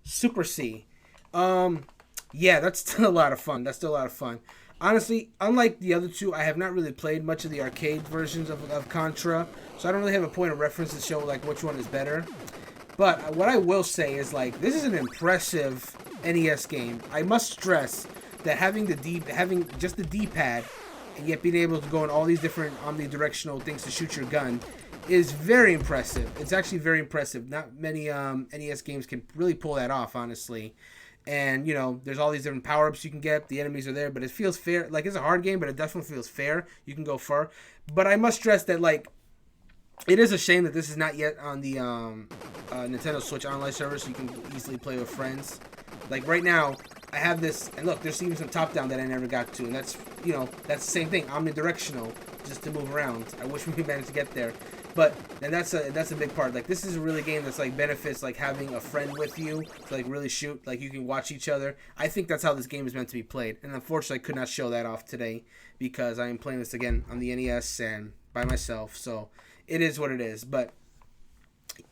Super C. Um, yeah, that's still a lot of fun. That's still a lot of fun. Honestly, unlike the other two, I have not really played much of the arcade versions of Contra, so I don't really have a point of reference to show like which one is better. But what I will say is like this is an impressive NES game. I must stress that having just the D-pad and yet being able to go in all these different omnidirectional things to shoot your gun is very impressive. It's actually very impressive. Not many NES games can really pull that off, honestly. And there's all these different power ups you can get. The enemies are there, but it feels fair. Like it's a hard game, but it definitely feels fair. You can go far. But I must stress that like it is a shame that this is not yet on the Nintendo Switch online service, so you can easily play with friends. Like right now, I have this, and look, there's even some top down that I never got to, and that's the same thing, omnidirectional, just to move around. I wish we managed to get there, but and that's a big part. Like this is a really game that's like benefits like having a friend with you to like really shoot. Like you can watch each other. I think that's how this game is meant to be played, and unfortunately, I could not show that off today because I am playing this again on the NES and by myself. So it is what it is, but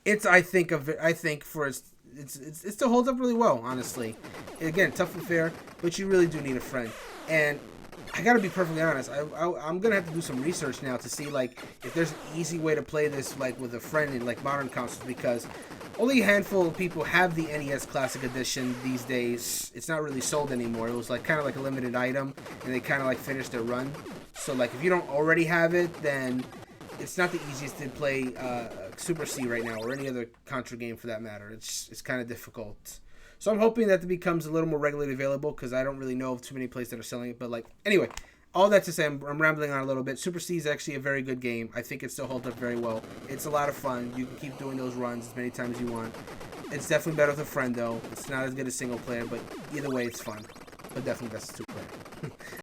I think for it still holds up really well, honestly. Again, tough and fair, but you really do need a friend. And I gotta be perfectly honest. I'm gonna have to do some research now to see like if there's an easy way to play this like with a friend in like modern consoles because only a handful of people have the NES Classic Edition these days. It's not really sold anymore. It was like kind of like a limited item, and they kind of like finished their run. So like if you don't already have it, then it's not the easiest to play Super C right now, or any other Contra game for that matter. It's kind of difficult. So I'm hoping that it becomes a little more regularly available because I don't really know of too many places that are selling it. But like anyway, all that to say, I'm rambling on a little bit. Super C is actually a very good game. I think it still holds up very well. It's a lot of fun. You can keep doing those runs as many times as you want. It's definitely better with a friend though. It's not as good as single player, but either way, it's fun. But definitely best as two player.